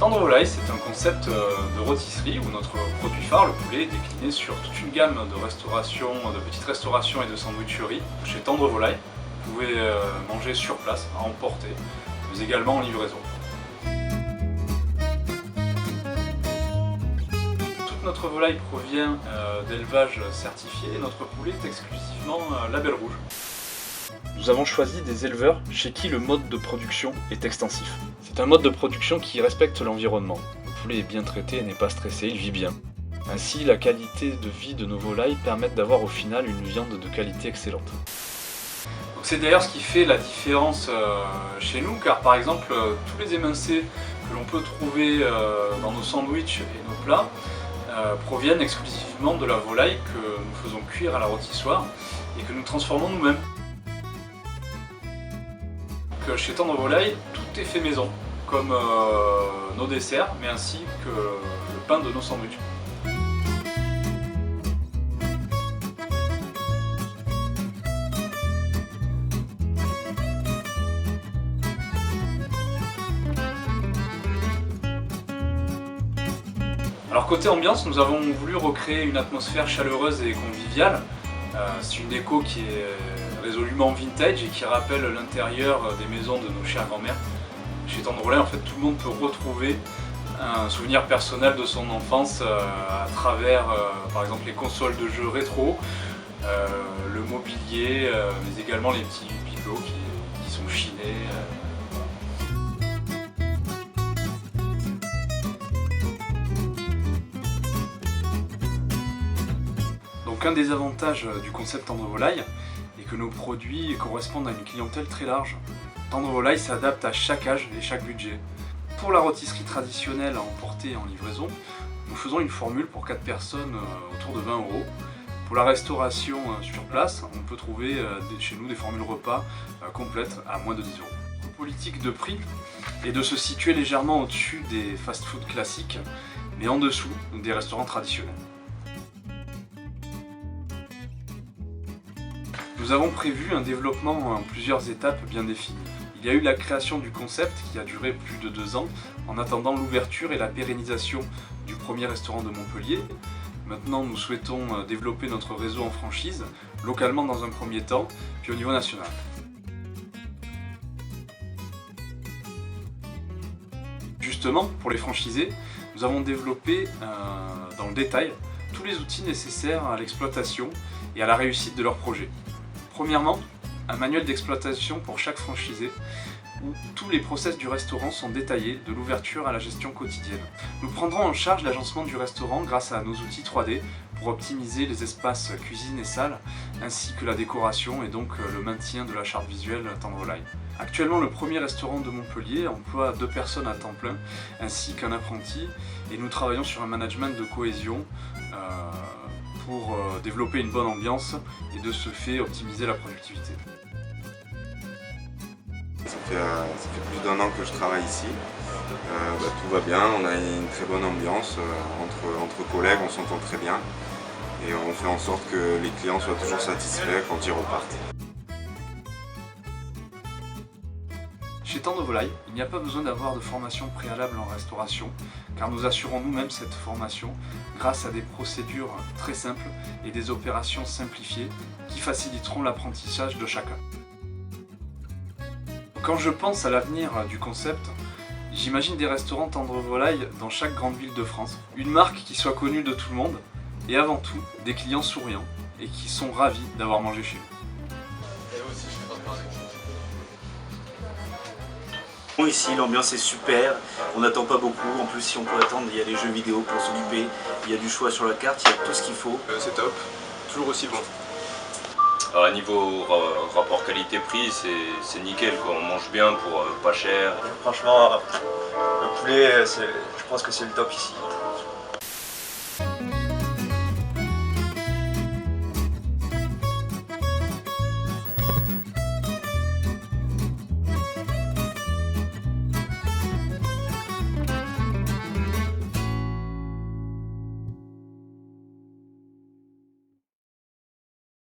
Tendre volaille, c'est un concept de rôtisserie où notre produit phare, le poulet, est décliné sur toute une gamme de restauration, de petites restaurations et de sandwicheries. Chez Tendre volaille, vous pouvez manger sur place, à emporter, mais également en livraison. Toute notre volaille provient d'élevage certifié et notre poulet est exclusivement label rouge. Nous avons choisi des éleveurs chez qui le mode de production est extensif. C'est un mode de production qui respecte l'environnement. Le poulet est bien traité et n'est pas stressé, il vit bien. Ainsi, la qualité de vie de nos volailles permet d'avoir au final une viande de qualité excellente. C'est d'ailleurs ce qui fait la différence chez nous, car par exemple, tous les émincés que l'on peut trouver dans nos sandwichs et nos plats proviennent exclusivement de la volaille que nous faisons cuire à la rôtissoire et que nous transformons nous-mêmes. Chez Tendre volaille, tout est fait maison, comme nos desserts, mais ainsi que le pain de nos sandwichs. Alors côté ambiance, nous avons voulu recréer une atmosphère chaleureuse et conviviale. C'est une déco qui est résolument vintage et qui rappelle l'intérieur des maisons de nos chères grand-mères. Chez Tendre volaille, en fait, tout le monde peut retrouver un souvenir personnel de son enfance à travers, par exemple, les consoles de jeux rétro, le mobilier, mais également les petits bibelots qui sont chinés. Donc un des avantages du concept Tendre volaille est que nos produits correspondent à une clientèle très large. Tendre volaille s'adapte à chaque âge et chaque budget. Pour la rôtisserie traditionnelle à emporter en livraison, nous faisons une formule pour 4 personnes autour de 20 €. Pour la restauration sur place, on peut trouver chez nous des formules repas complètes à moins de 10 €. Notre politique de prix est de se situer légèrement au-dessus des fast-food classiques, mais en dessous des restaurants traditionnels. Nous avons prévu un développement en plusieurs étapes bien définies. Il y a eu la création du concept qui a duré plus de 2 ans en attendant l'ouverture et la pérennisation du premier restaurant de Montpellier. Maintenant, nous souhaitons développer notre réseau en franchise, localement dans un premier temps, puis au niveau national. Justement, pour les franchisés, nous avons développé dans le détail tous les outils nécessaires à l'exploitation et à la réussite de leur projet. Premièrement, un manuel d'exploitation pour chaque franchisé où tous les process du restaurant sont détaillés, de l'ouverture à la gestion quotidienne. Nous prendrons en charge l'agencement du restaurant grâce à nos outils 3D pour optimiser les espaces cuisine et salle, ainsi que la décoration et donc le maintien de la charte visuelle Tendre volaille. Actuellement, le premier restaurant de Montpellier emploie 2 personnes à temps plein, ainsi qu'un apprenti, et nous travaillons sur un management de cohésion pour développer une bonne ambiance et de ce fait optimiser la productivité. Ça fait plus d'1 an que je travaille ici. Tout va bien, on a une très bonne ambiance entre collègues, on s'entend très bien et on fait en sorte que les clients soient toujours satisfaits quand ils repartent. Chez Tendre volaille, il n'y a pas besoin d'avoir de formation préalable en restauration, car nous assurons nous-mêmes cette formation grâce à des procédures très simples et des opérations simplifiées qui faciliteront l'apprentissage de chacun. Quand je pense à l'avenir du concept, j'imagine des restaurants Tendre volaille dans chaque grande ville de France. Une marque qui soit connue de tout le monde et avant tout des clients souriants et qui sont ravis d'avoir mangé chez nous. Ici l'ambiance est super, on n'attend pas beaucoup, en plus si on peut attendre il y a des jeux vidéo pour s'occuper, il y a du choix sur la carte, il y a tout ce qu'il faut. C'est top, toujours aussi bon. Alors, niveau rapport qualité-prix, c'est nickel quoi, on mange bien pour pas cher. Franchement, le poulet, je pense que c'est le top ici.